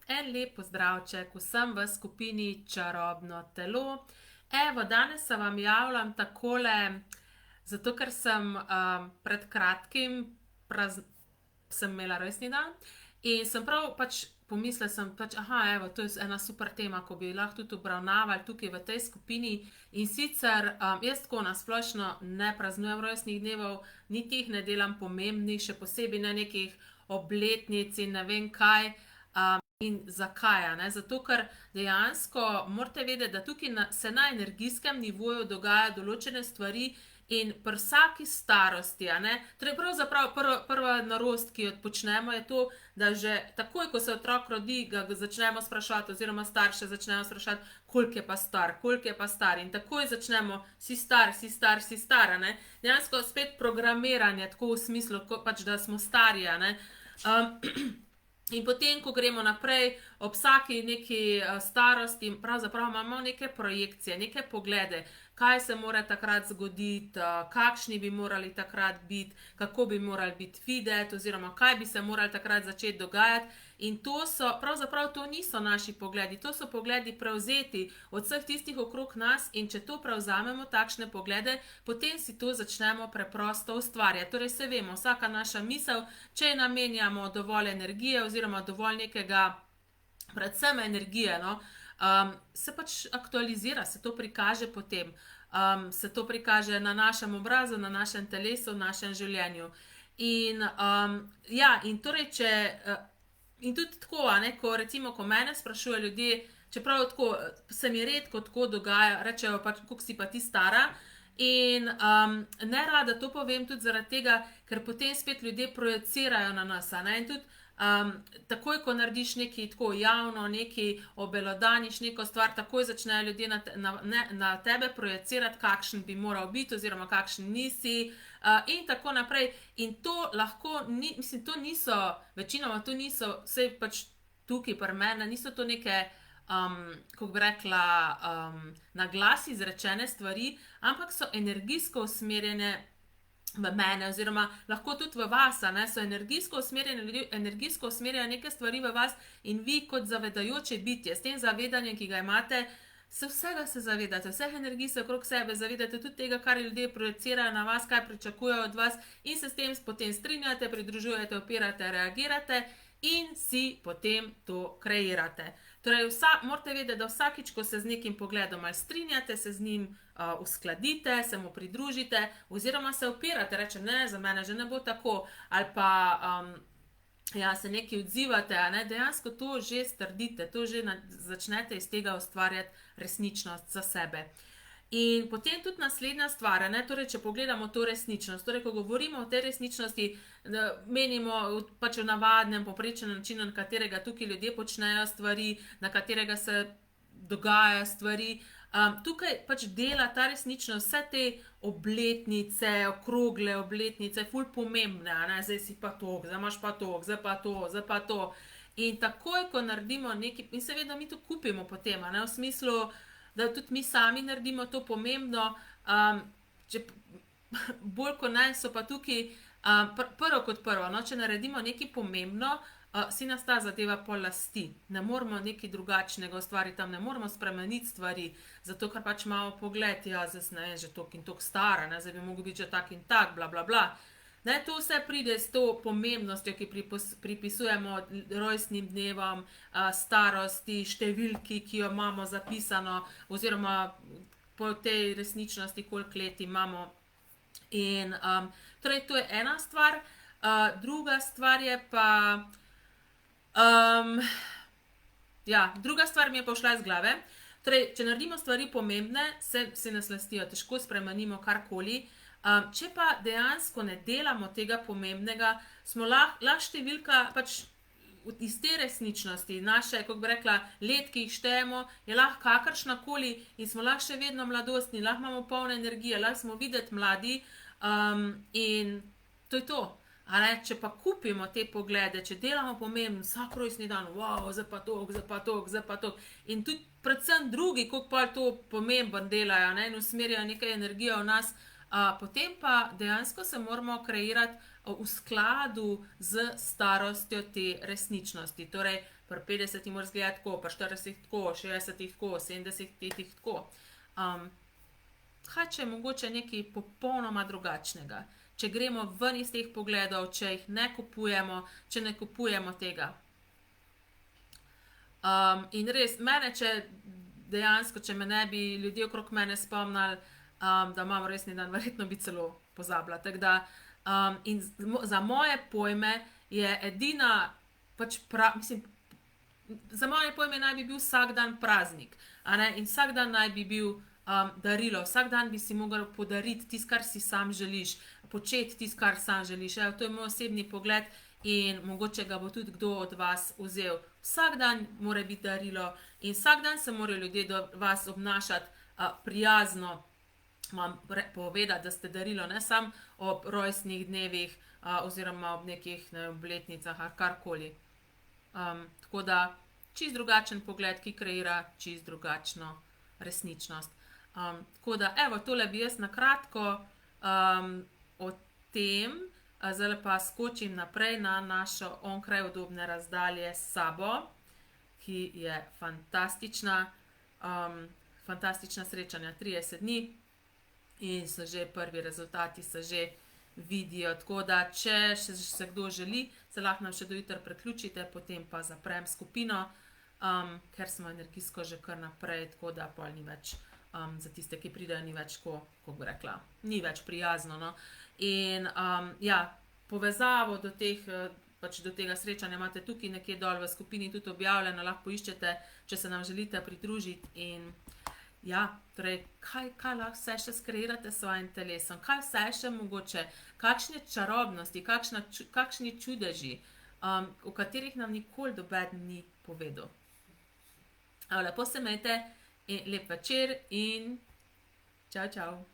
En lep pozdravček vsem v skupini Čarobno telo. Evo, danes se vam javljam takole, zato ker sem pred kratkim sem imela rojstni dan in sem prav pomislila sem evo, to je ena super tema, ko bi lahko tudi obravnavali tukaj v tej skupini. In sicer jaz tako na splošno ne praznujem rojstnih dnevov, niti jih ne delam pomembnih, še posebej ne nekih obletnic in ne vem kaj. In zakaj? Zato, ker dejansko morate vedeti, da tukaj se na energijskem nivoju dogajajo določene stvari in pri vsaki starosti, torej pravzaprav prva norost, ki jo počnemo, je to, da že takoj, ko se otrok rodi, ga začnemo spraševati oziroma starše začnemo spraševati, koliko je pa star, koliko je pa star in takoj začnemo, si star, si star, si star, Dejansko spet programiranje, tako v smislu, da smo stari, In potem, ko gremo naprej, ob vsaki neki starosti, pravzaprav imamo neke projekcije, neke poglede, kaj se mora takrat zgoditi, kakšni bi morali takrat biti, kako bi morali biti videti, oziroma kaj bi se morali takrat začeti dogajati. In pravzaprav to niso naši pogledi, to so pogledi prevzeti od vseh tistih okrog nas, in če to prevzamemo, takšne poglede, potem si to začnemo preprosto ustvarjati. Torej, se vemo, vsaka naša misel, če ji namenjamo dovolj energije oziroma dovolj nekega, predvsem energije, se aktualizira, se to prikaže potem. Se to prikaže na našem obrazu, na našem telesu, v našem življenju. In in torej, in tudi tako, ko recimo, ko mene sprašujejo ljudje, čeprav tako, se mi redko tako dogaja, rečejo koliko si pa ti stara. In nerada to povem tudi zaradi tega, ker potem spet ljudje projicirajo na nas, In tudi takoj, ko narediš nekaj tako javno, nekaj obelodaniš neko stvar, takoj začnejo ljudje na tebe projicirati, kakšen bi moral biti oziroma kakšen nisi, in tako naprej. In to lahko mislim, to niso, večinoma to niso, saj tukaj pri meni, niso to neke, kako bi rekla, na glas izrečene stvari, ampak so energijsko usmerjene v mene, oziroma lahko tudi v vas, so energijsko usmerjene ljudi, energijsko usmerjajo neke stvari v vas, in vi kot zavedajoče bitje, s tem zavedanjem, ki ga imate, vsega se zavedate, vseh energij se okrog sebe zavedate, tudi tega, kar ljudje projicirajo na vas, kaj pričakujejo od vas, in se s tem potem strinjate, pridružujete, opirate, reagirate in si potem to kreirate. Torej, morate vedeti, da vsakič, ko se z nekim pogledom ali strinjate, se z njim uskladite, se mu pridružite, oziroma se opirate, reče, ne, za mene že ne bo tako, ali pa se nekaj odzivate, dejansko to že strdite, to že začnete iz tega ustvarjati resničnost za sebe. In potem tudi naslednja stvar, torej, če pogledamo to resničnost, torej, ko govorimo o tej resničnosti, menimo v navadnem, povprečnem načinu, na katerega tukaj ljudje počnejo stvari, na katerega se dogajajo stvari. Tukaj dela ta resničnost vse te obletnice, okrogle obletnice, ful pomembne, zdaj si pa toliko, zdaj imaš pa toliko, zdaj pa to, zdaj pa to. In takoj, ko naredimo nekaj, in seveda mi to kupimo potem, v smislu, da tudi mi sami naredimo to pomembno, bolj kot ne, so pa tukaj prvo kot prvo, če naredimo nekaj pomembno, si nas ta zadeva polasti. Ne moramo nekaj drugačnega ustvariti, tam ne moramo spremeniti stvari, zato ker imamo pogled, zdaj sem, ne vem, že toliko in toliko stara, zdaj bi mogel biti že tak in tak, bla, bla, bla. To vse pride s to pomembnostjo, ki pripisujemo rojstnim dnevom, starosti, številki, ki jo imamo zapisano, oziroma po tej resničnosti, koliko let imamo. In torej, to je ena stvar. Druga stvar je pa, druga stvar mi je pa šla iz glave. Torej, če naredimo stvari pomembne, se nas lastijo, težko spremenimo karkoli. Če pa dejansko ne delamo tega pomembnega, smo lahko številka iz te resničnosti, naše, kako bi rekla, let, ki jih štejemo, je lahko kakršnakoli in smo lahko še vedno mladostni, lahko imamo polno energije, lahko smo videti mladi, in to je to. Če pa kupimo te poglede, če delamo pomembno, vsak rojstni dan, wow, zdaj pa toliko, zdaj pa toliko, zdaj pa toliko, in tudi predvsem drugi, koliko pa to pomembno delajo, in usmerjajo nekaj energije v nas, potem pa dejansko se moramo kreirati v skladu z starostjo te resničnosti. Torej, pri 50 mora izgledati tako, pri 40 tako, 60 tako, 70 tako. Kaj če je mogoče nekaj popolnoma drugačnega? Če gremo ven iz teh pogledov, če jih ne kupujemo, če ne kupujemo tega. In res, če me ne bi ljudje okrog mene spomnili, da imam resni dan, verjetno bi celo pozabila. Tako da, in za moje pojme je edina, za moje pojme naj bi bil vsak dan praznik, a ne? In vsak dan naj bi bil darilo, vsak dan bi si mogel podariti tisto, kar si sam želiš, početi tisto, kar sam želiš. Evo, to je moj osebni pogled in mogoče ga bo tudi kdo od vas vzel. Vsak dan mora biti darilo in vsak dan se morajo ljudje do vas obnašati prijazno, vam povedati, da ste darilo, ne samo ob rojstnih dnevih oziroma ob nekih obletnicah ali karkoli. Tako da, čist drugačen pogled, ki kreira čist drugačno resničnost. Tako da, evo, tole bi jaz na kratko o tem, zdaj pa skočim naprej na našo onkraj udobne razdalje s sabo, ki je fantastična, fantastična srečanja, 30 dni in so že prvi rezultati, se že vidijo. Tako da, če se kdo želi, se lahko nam še do jutra priključite, potem pa zaprem skupino, ker smo energijsko že kar naprej, tako da pol ni več, za tiste, ki pridejo, ni več, kako bi rekla, ni več prijazno, no. In ja, povezavo do tega srečanja imate tukaj nekje dol v skupini tudi objavljeno, lahko poiščete, če se nam želite pridružiti. In ja, torej, kaj lahko vse še skreirate s svojim telesom, kaj vse še mogoče, kakšne čarobnosti, kakšni čudeži, o katerih nam nikoli nobeden ni povedal. Lepo se imejte in lep večer in čau, čau.